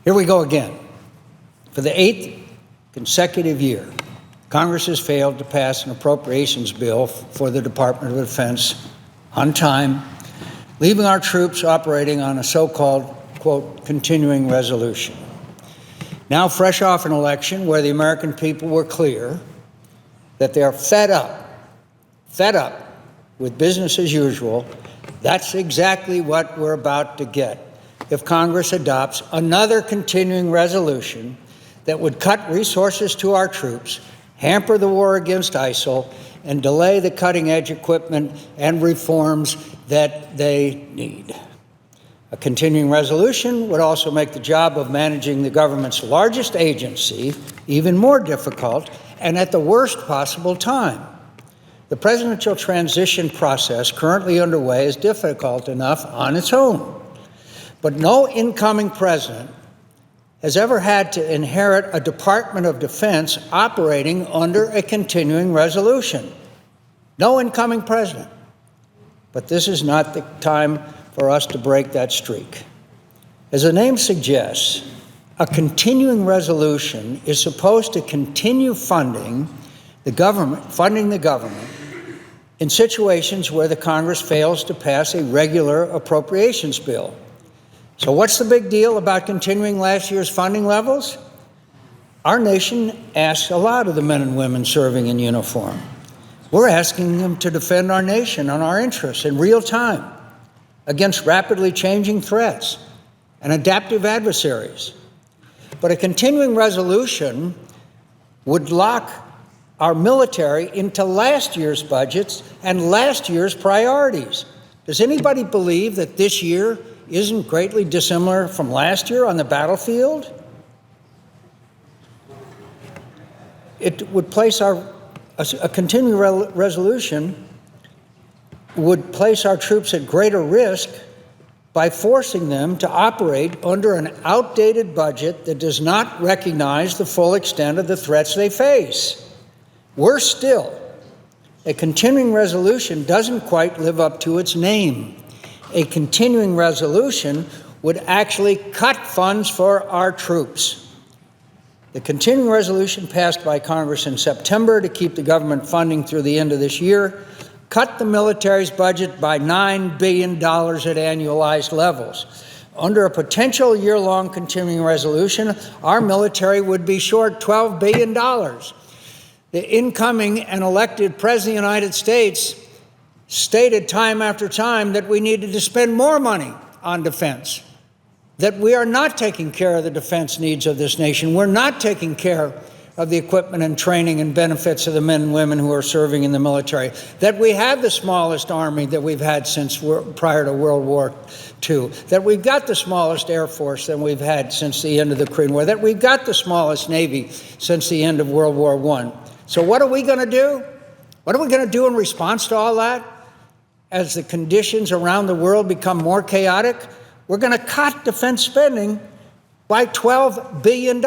Here we go again. For the 8th consecutive year, Congress has failed to pass an appropriations bill for the Department of Defense on time, leaving our troops operating on a so-called, quote, continuing resolution. Now, fresh off an election where the American people were clear that they are fed up with business as usual, that's exactly what we're about to get if Congress adopts another continuing resolution that would cut resources to our troops, hamper the war against ISIL, and delay the cutting-edge equipment and reforms that they need. A continuing resolution would also make the job of managing the government's largest agency even more difficult and at the worst possible time. The presidential transition process currently underway is difficult enough on its own, but no incoming president has ever had to inherit a Department of Defense operating under a continuing resolution. No incoming president. But this is not the time for us to break that streak. As the name suggests, a continuing resolution is supposed to continue funding the government in situations where the Congress fails to pass a regular appropriations bill. So what's the big deal about continuing last year's funding levels? Our nation asks a lot of the men and women serving in uniform. We're asking them to defend our nation and our interests in real time against rapidly changing threats and adaptive adversaries. But a continuing resolution would lock our military into last year's budgets and last year's priorities. Does anybody believe that this year isn't greatly dissimilar from last year on the battlefield? It would place a continuing resolution would place our troops at greater risk by forcing them to operate under an outdated budget that does not recognize the full extent of the threats they face. Worse still, a continuing resolution doesn't quite live up to its name. A continuing resolution would actually cut funds for our troops. The continuing resolution passed by Congress in September to keep the government funding through the end of this year cut the military's budget by $9 billion at annualized levels. Under a potential year-long continuing resolution, our military would be short $12 billion. The incoming and elected President of the United States stated time after time that we needed to spend more money on defense, that we are not taking care of the defense needs of this nation. We're not taking care of the equipment and training and benefits of the men and women who are serving in the military, that we have the smallest army that we've had since prior to World War II, that we've got the smallest Air Force than we've had since the end of the Korean War, that we've got the smallest Navy since the end of World War I. So what are we going to do? What are we going to do in response to all that? As the conditions around the world become more chaotic, we're going to cut defense spending by $12 billion.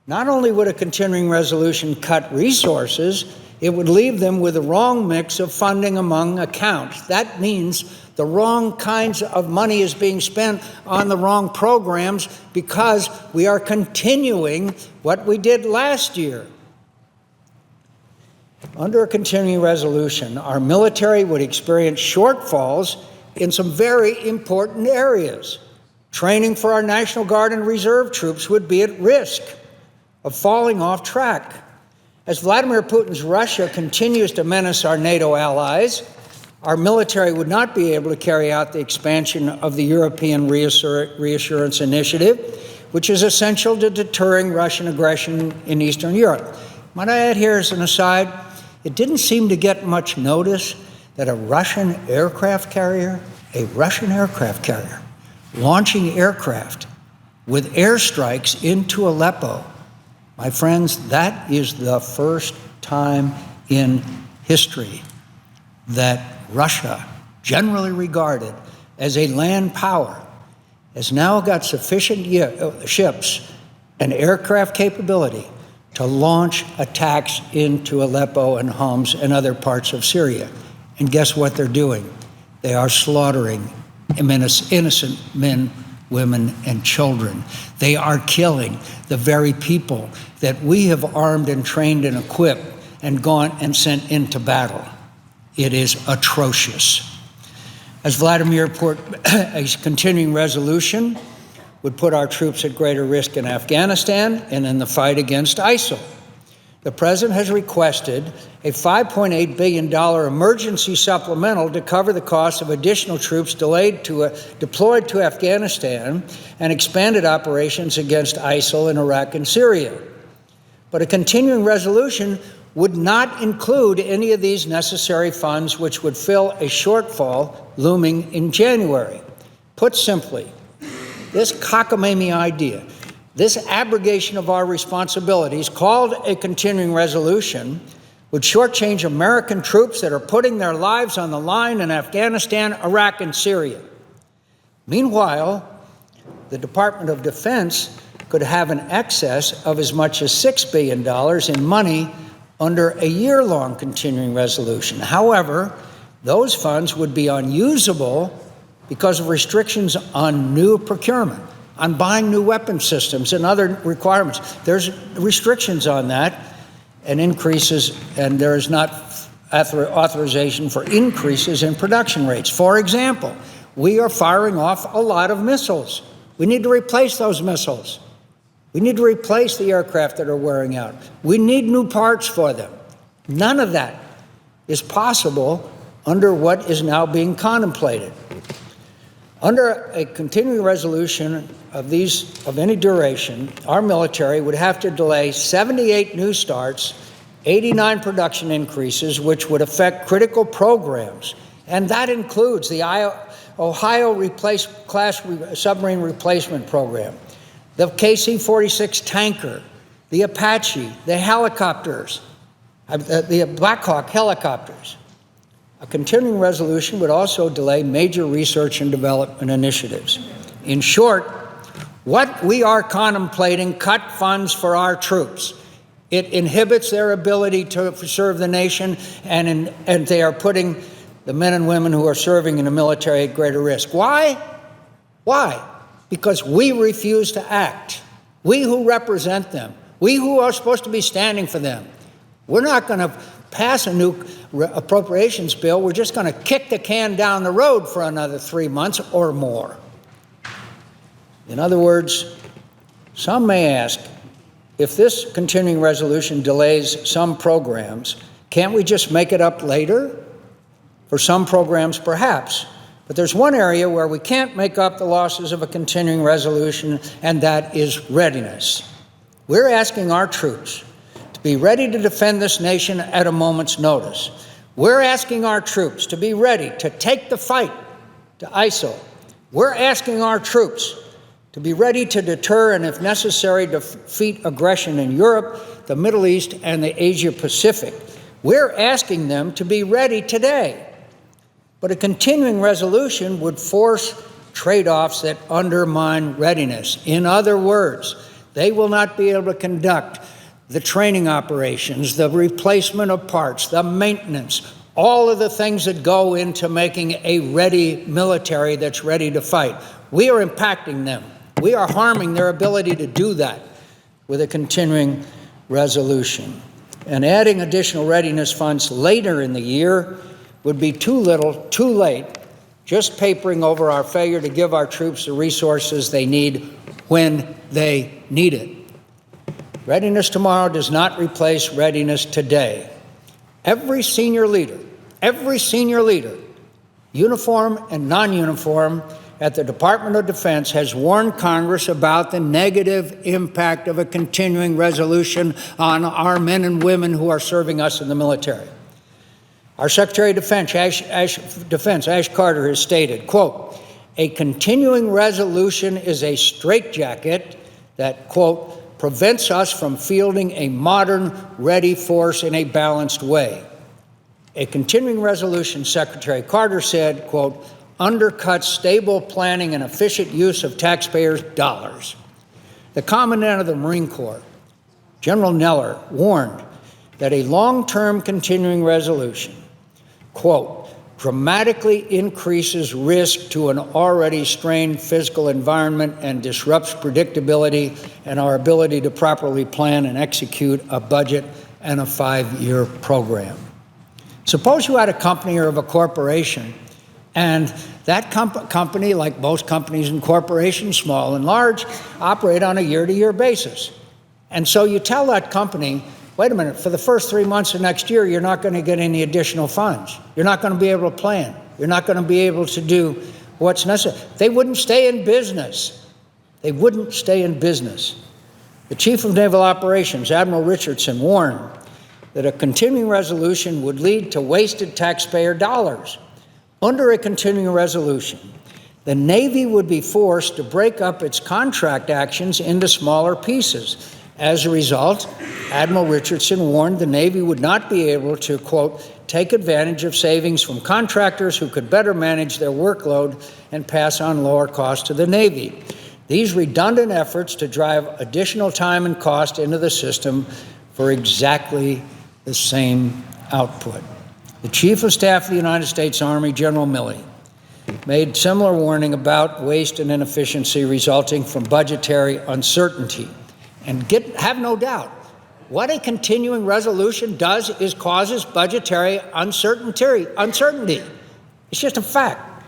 Not only would a continuing resolution cut resources, it would leave them with the wrong mix of funding among accounts. That means the wrong kinds of money is being spent on the wrong programs because we are continuing what we did last year. Under a continuing resolution, our military would experience shortfalls in some very important areas. Training for our National Guard and Reserve troops would be at risk of falling off track. As Vladimir Putin's Russia continues to menace our NATO allies, our military would not be able to carry out the expansion of the European Reassurance Initiative, which is essential to deterring Russian aggression in Eastern Europe. Might I add here as an aside, it didn't seem to get much notice that a Russian aircraft carrier, launching aircraft with airstrikes into Aleppo. My friends, that is the first time in history that Russia, generally regarded as a land power, has now got sufficient ships and aircraft capability to launch attacks into Aleppo and Homs and other parts of Syria. And guess what they're doing? They are slaughtering innocent men women, and children. They are killing the very people that we have armed and trained and equipped and gone and sent into battle. It is atrocious. As Vladimir put, a continuing resolution would put our troops at greater risk in Afghanistan and in the fight against ISIL. The President has requested a $5.8 billion emergency supplemental to cover the cost of additional troops deployed to Afghanistan and expanded operations against ISIL in Iraq and Syria. But a continuing resolution would not include any of these necessary funds, which would fill a shortfall looming in January. Put simply, this cockamamie idea, this abrogation of our responsibilities, called a continuing resolution, would shortchange American troops that are putting their lives on the line in Afghanistan, Iraq, and Syria. Meanwhile, the Department of Defense could have an excess of as much as $6 billion in money under a year-long continuing resolution. However, those funds would be unusable because of restrictions on new procurement, on buying new weapon systems and other requirements. There's restrictions on that and increases, and there is not authorization for increases in production rates. For example, we are firing off a lot of missiles. We need to replace those missiles. We need to replace the aircraft that are wearing out. We need new parts for them. None of that is possible under what is now being contemplated. Under a continuing resolution of any duration, our military would have to delay 78 new starts, 89 production increases, which would affect critical programs. And that includes the Ohio class submarine replacement program, the KC-46 tanker, the Apache, the helicopters, the Black Hawk helicopters. A continuing resolution would also delay major research and development initiatives. In short, what we are contemplating cut funds for our troops. It inhibits their ability to serve the nation, and they are putting the men and women who are serving in the military at greater risk. Why? Why? Because we refuse to act. We who represent them, we who are supposed to be standing for them. We're not going to pass a new appropriations bill. We're just going to kick the can down the road for another 3 months or more. In other words, some may ask, if this continuing resolution delays some programs, can't we just make it up later? For some programs, perhaps. But there's one area where we can't make up the losses of a continuing resolution, and that is readiness. We're asking our troops to be ready to defend this nation at a moment's notice. We're asking our troops to be ready to take the fight to ISIL. We're asking our troops to be ready to deter and, if necessary, defeat aggression in Europe, the Middle East, and the Asia-Pacific. We're asking them to be ready today. But a continuing resolution would force trade-offs that undermine readiness. In other words, they will not be able to conduct the training operations, the replacement of parts, the maintenance, all of the things that go into making a ready military that's ready to fight. We are impacting them. We are harming their ability to do that with a continuing resolution. And adding additional readiness funds later in the year would be too little, too late, just papering over our failure to give our troops the resources they need when they need it. Readiness tomorrow does not replace readiness today. Every senior leader, uniform and non-uniform, at the Department of Defense has warned Congress about the negative impact of a continuing resolution on our men and women who are serving us in the military. Our Secretary of Defense, Ash Carter, has stated, quote, "A continuing resolution is a straitjacket that, quote, prevents us from fielding a modern, ready force in a balanced way." A continuing resolution, Secretary Carter said, quote, undercuts stable planning and efficient use of taxpayers' dollars. The Commandant of the Marine Corps, General Neller, warned that a long-term continuing resolution, quote, dramatically increases risk to an already strained physical environment and disrupts predictability and our ability to properly plan and execute a budget and a 5-year program. Suppose you had a company or a corporation, and that company, like most companies and corporations, small and large, operate on a year-to-year basis. And so you tell that company, wait a minute, for the first 3 months of next year, you're not going to get any additional funds. You're not going to be able to plan. You're not going to be able to do what's necessary. They wouldn't stay in business. They wouldn't stay in business. The Chief of Naval Operations, Admiral Richardson, warned that a continuing resolution would lead to wasted taxpayer dollars. Under a continuing resolution, the Navy would be forced to break up its contract actions into smaller pieces. As a result, Admiral Richardson warned the Navy would not be able to, quote, take advantage of savings from contractors who could better manage their workload and pass on lower costs to the Navy. These redundant efforts to drive additional time and cost into the system for exactly the same output. The Chief of Staff of the United States Army, General Milley, made similar warning about waste and inefficiency resulting from budgetary uncertainty. And have no doubt, what a continuing resolution does is causes budgetary uncertainty. It's just a fact.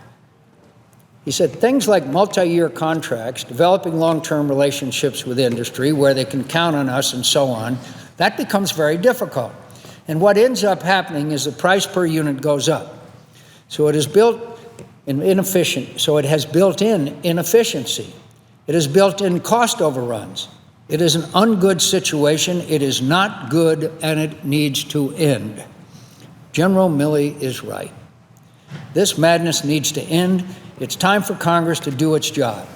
He said things like multi-year contracts, developing long-term relationships with industry where they can count on us and so on, that becomes very difficult. And what ends up happening is the price per unit goes up. So it is built in inefficient. So it has built-in inefficiency. It has built-in cost overruns. It is an ungood situation. It is not good, and it needs to end. General Milley is right. This madness needs to end. It's time for Congress to do its job.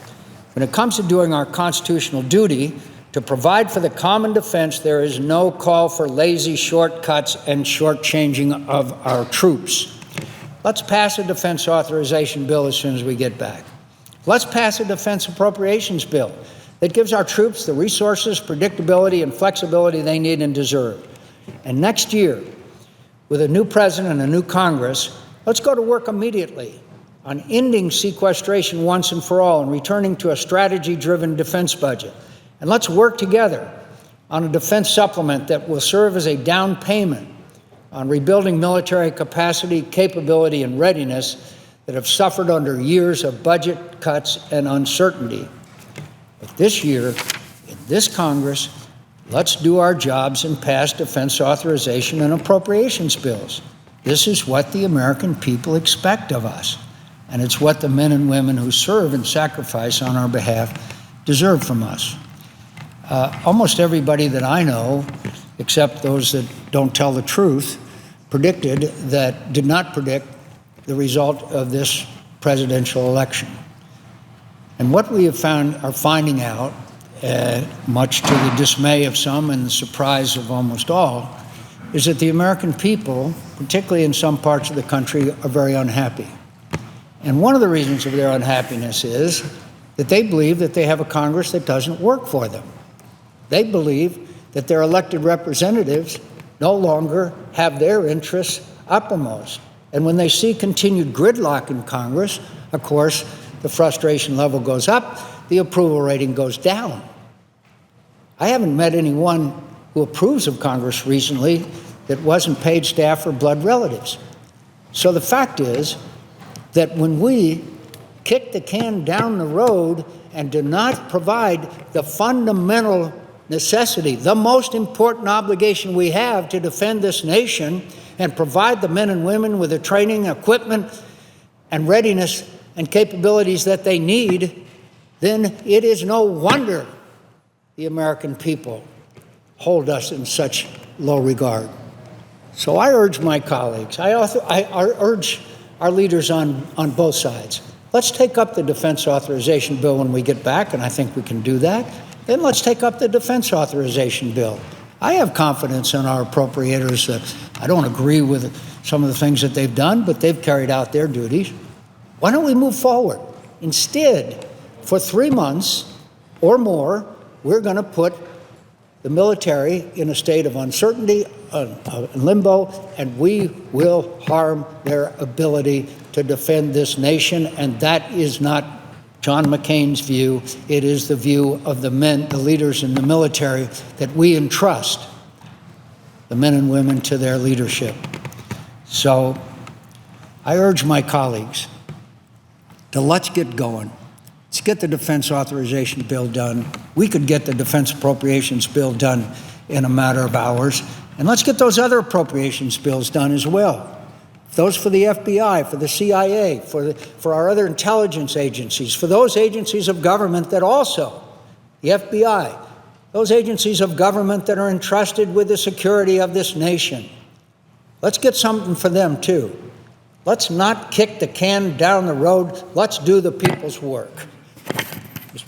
When it comes to doing our constitutional duty to provide for the common defense, there is no call for lazy shortcuts and shortchanging of our troops. Let's pass a defense authorization bill as soon as we get back. Let's pass a defense appropriations bill that gives our troops the resources, predictability, and flexibility they need and deserve. And next year, with a new president and a new Congress, let's go to work immediately on ending sequestration once and for all and returning to a strategy-driven defense budget. And let's work together on a defense supplement that will serve as a down payment on rebuilding military capacity, capability, and readiness that have suffered under years of budget cuts and uncertainty. But this year, in this Congress, let's do our jobs and pass defense authorization and appropriations bills. This is what the American people expect of us, and it's what the men and women who serve and sacrifice on our behalf deserve from us. Almost everybody that I know, except those that don't tell the truth, did not predict the result of this presidential election. And what we are finding out, much to the dismay of some and the surprise of almost all, is that the American people, particularly in some parts of the country, are very unhappy. And one of the reasons of their unhappiness is that they believe that they have a Congress that doesn't work for them. They believe that their elected representatives no longer have their interests uppermost. And when they see continued gridlock in Congress, of course, the frustration level goes up, the approval rating goes down. I haven't met anyone who approves of Congress recently that wasn't paid staff or blood relatives. So the fact is that when we kick the can down the road and do not provide the fundamental necessity, the most important obligation we have to defend this nation and provide the men and women with the training, equipment, and readiness and capabilities that they need, then it is no wonder the American people hold us in such low regard. So I urge my colleagues, I urge our leaders on both sides, let's take up the defense authorization bill when we get back, and I think we can do that. Then let's take up the defense authorization bill. I have confidence in our appropriators. I don't agree with some of the things that they've done, but they've carried out their duties. Why don't we move forward? Instead, for 3 months or more, we're going to put the military in a state of uncertainty, limbo, and we will harm their ability to defend this nation. And that is not John McCain's view. It is the view of the men, the leaders in the military, that we entrust the men and women to their leadership. So I urge my colleagues to let's get going. Let's get the defense authorization bill done. We could get the defense appropriations bill done in a matter of hours. And let's get those other appropriations bills done as well. Those for the FBI, for the CIA, for our other intelligence agencies, for those agencies of government that also, the FBI, those agencies of government that are entrusted with the security of this nation. Let's get something for them too. Let's not kick the can down the road. Let's do the people's work.